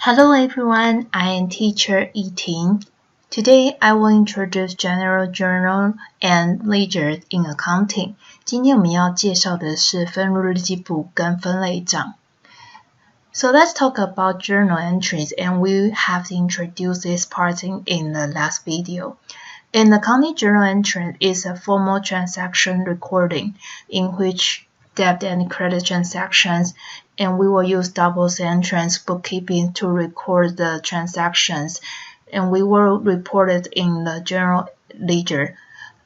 Hello everyone, I am teacher Yiting. Today I will introduce general journal and ledger in accounting. 今天我们要介绍的是分录日记簿跟分类账。So let's talk about journal entries, and we have introduced this part in the last video. An accounting journal entry is a formal transaction recording in which debt and credit transactions, and we will use double entrance bookkeeping to record the transactions, and we will report it in the general ledger.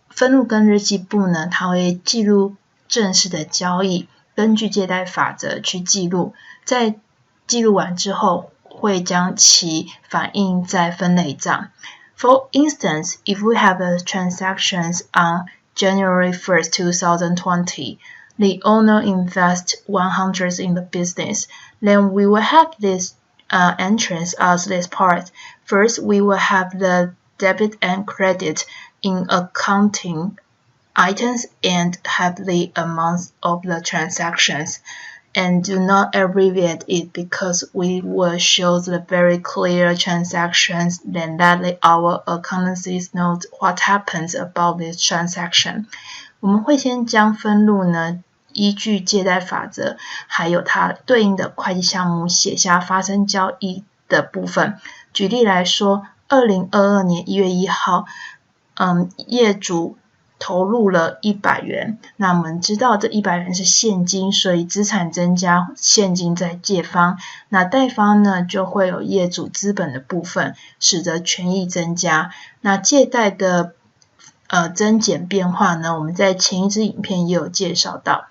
分录跟日记簿呢，它会记录正式的交易，根据借贷法则去记录，在记录完之后，会将其反映在分类账。For instance, if we have a transactions on January 1st, 2020, the owner invests 100 in the business, then we will have this entrance as this part. First, we will have the debit and credit in accounting items and have the amounts of the transactions. And do not abbreviate it because we will show the very clear transactions, then let our accountancies know what happens about this transaction. 我们会先将分录呢，依据借贷法则，还有它对应的会计项目写下发生交易的部分。举例来说，2022年1月1号，业主投入了100元，那我们知道这100元是现金，所以资产增加，现金在借方，那贷方呢就会有业主资本的部分，使得权益增加。那借贷的增减变化呢，我们在前一支影片也有介绍到。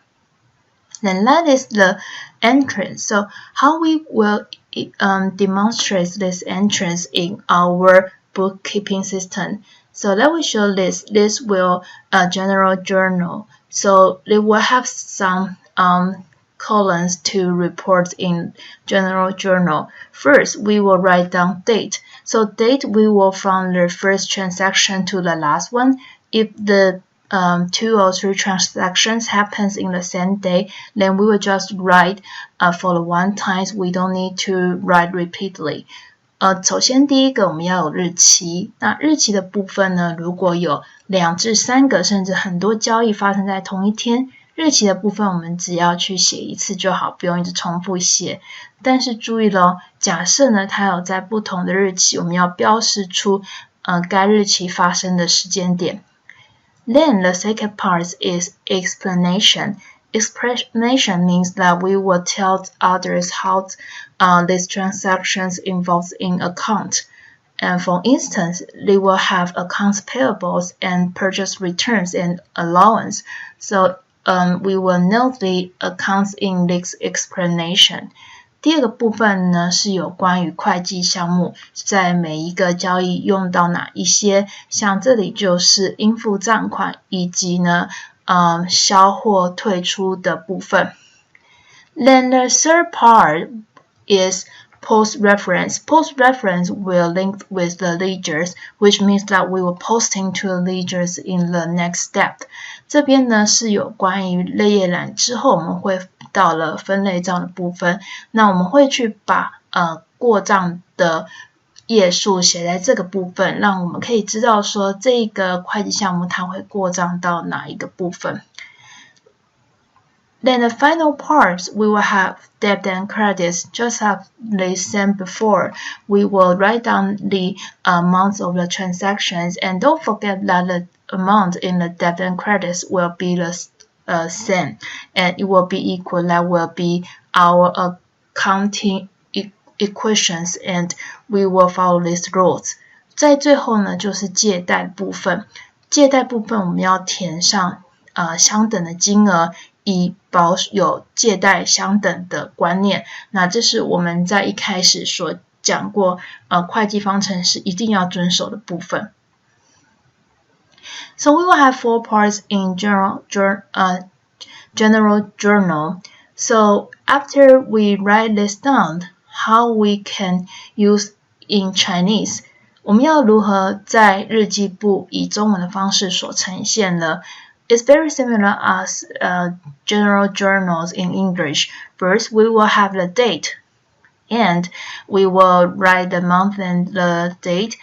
Then that is the entrance. So how we will demonstrate this entrance in our bookkeeping system. So let me show this. This will general journal. So it will have some columns to report in general journal. First, we will write down date. So date we will from the first transaction to the last one. If the 2 or 3 transactions happens in the same day, then we will just write for the one times. We don't need to write repeatedly. 首先第一个我们要有日期，那日期的部分呢，如果有2至3个甚至很多交易发生在同一天，日期的部分我们只要去写一次就好，不用一直重复写。但是注意咯，假设呢它有在不同的日期，我们要标示出该日期发生的时间点。Then the second part is explanation. Explanation means that we will tell others how these transactions involved in account. And for instance, they will have accounts payables and purchase returns and allowance. So we will note the accounts in this explanation. 第二个部分呢是有关于会计项目，在每一个交易用到哪一些，像这里就是应付账款以及呢销货退出的部分。Then the third part is post-reference. Post-reference will link with the ledgers, which means that we will posting to the ledgers in the next step. 这边呢是有关于类页栏之后，我们会到了分类账的部分。那我们会去把过账的页数写在这个部分，让我们可以知道说这个会计项目它会过账到哪一个部分。Then the final parts, we will have debt and credits, just as they said before. We will write down the amounts of the transactions, and don't forget that the amount in the debt and credits will be the same, and it will be equal. That will be our accounting equations, and we will follow these rules. 在最后呢，就是借贷部分。借贷部分我们要填上相等的金额，以保有借贷相等的观念。那这是我们在一开始所讲过，会计方程式一定要遵守的部分。So we will have 4 parts in general journal. So after we write this down, how we can use in Chinese? 我们要如何在日记簿以中文的方式所呈现呢？ It's very similar as general journals in English. First, we will have the date. and we will write the month and the date.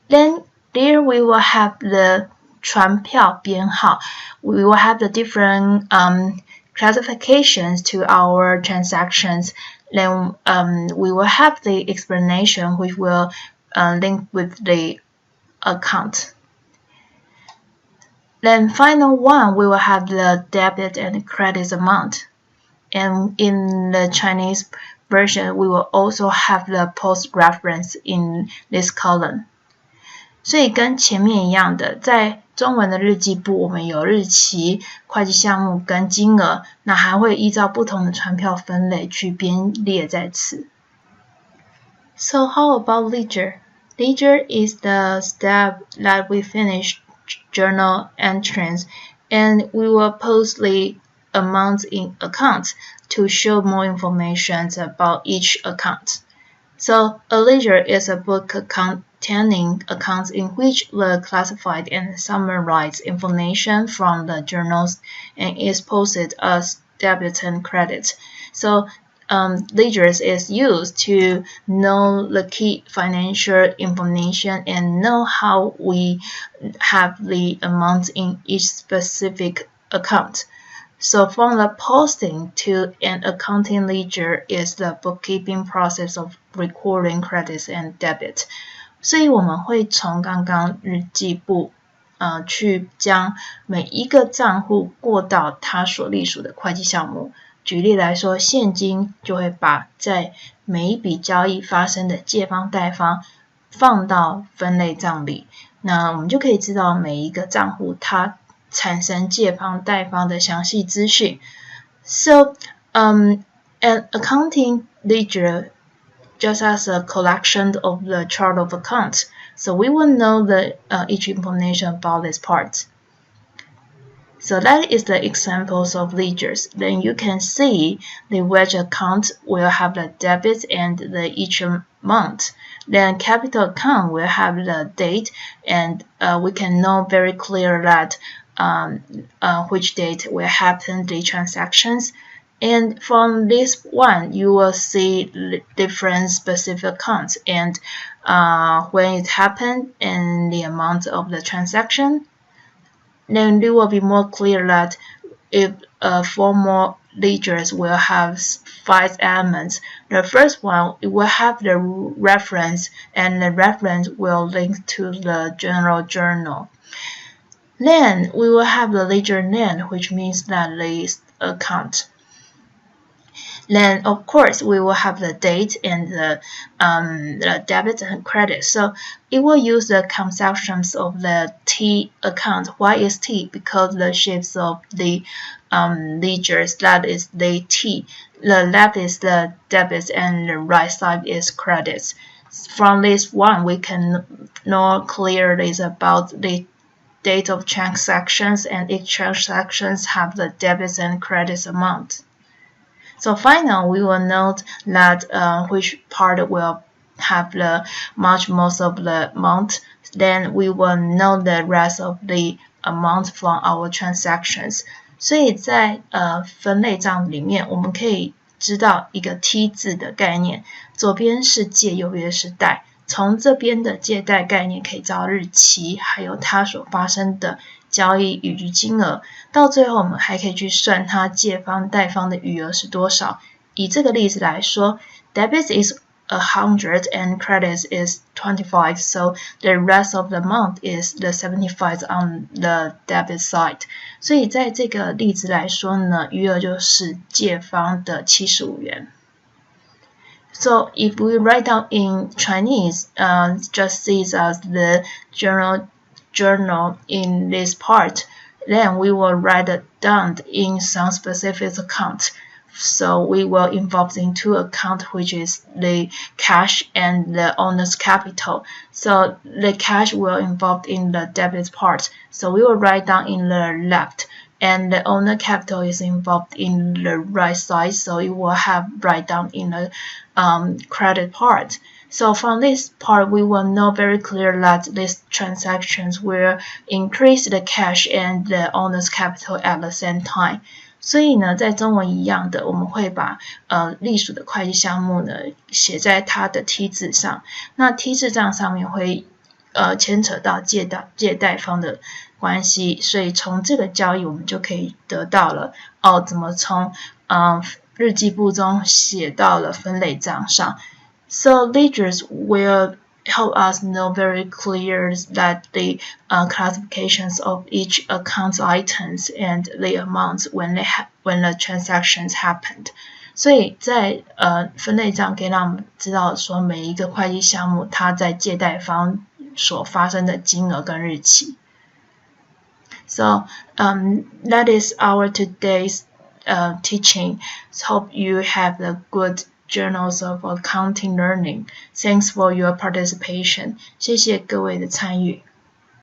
Then there we will have the 传票编号. We will have the different classifications to our transactions. Then we will have the explanation which will link with the account. Then final one, we will have the debit and credit amount. And in the Chinese version, we will also have the post reference in this column. 所以跟前面一样的，在中文的日记簿，我们有日期、会计项目跟金额，那还会依照不同的传票分类去编列在此。So how about ledger? Ledger is the step that we finish journal entries, and we will post the amounts in accounts to show more information about each account. So a ledger is a book containing accounts in which the classified and summarized information from the journals and is posted as debit and credit. So ledgers is used to know the key financial information and know how we have the amounts in each specific account. So from the posting to an accounting ledger is the bookkeeping process of recording credits and debit. 所以我们会从刚刚日记簿去将每一个账户过到它所隶属的会计项目。举例来说，现金就会把在每一笔交易发生的借方贷方放到分类账里，那我们就可以知道每一个账户它产生借方贷方的详细资讯。So, an accounting ledger just as a collection of the chart of accounts. So we will know each information about this part. So that is the examples of ledgers. Then you can see the which account will have the debit and the each amount. Then capital account will have the date, and we can know very clear that which date will happen the transactions. And from this one, you will see different specific accounts and when it happened and the amount of the transaction. Then it will be more clear that if formal ledgers will have 5 elements. The first one, it will have the reference, and the reference will link to the general journal. Then we will have the ledger name, which means that the account. Then, of course, we will have the date and the debit and credit. So it will use the conceptions of the T account. Why is T? Because the shapes of the ledgers, that is the T. The left is the debit and the right side is credits. From this one, we can know clearly about the date of transactions, and each transactions have the debits and credits amount. So finally, we will note that which part will have the most of the amount. Then we will know the rest of the amount from our transactions. 所以在分类账里面，我们可以知道一个 T 字的概念，左边是借，右边是贷。从这边的借贷概念可以知道日期，还有它所发生的交易以及金额，到最后我们还可以去算它借方贷方的余额是多少。以这个例子来说 ，debit is 100 and credit is 25, so the rest of the amount is the 75 on the debit side. 所以在这个例子来说呢，余额就是借方的75元。So if we write down in Chinese, just sees as the journal in this part, then we will write it down in some specific account. So we will involve in 2 accounts, which is the cash and the owner's capital. So the cash will involve in the debit part. So we will write down in the left. And the owner capital is involved in the right side, so it will have write down in the credit part. So from this part, we will know very clear that these transactions will increase the cash and the owner's capital at the same time. 所以呢，在中文一样的，我们会把隶属的会计项目呢写在它的梯字上。那梯字账上面会牵扯到借贷方的关系，所以从这个交易我们就可以得到了怎么从日记簿中写到了分类账上。So ledgers will help us know very clear that the classifications of each account's items and the amounts when the transactions happened. 所以在分类账可以让我们知道说每一个会计项目它在借贷方所发生的金额跟日期。So that is our today's teaching. Hope you have a good journals of accounting learning. Thanks for your participation. 谢谢各位的参与。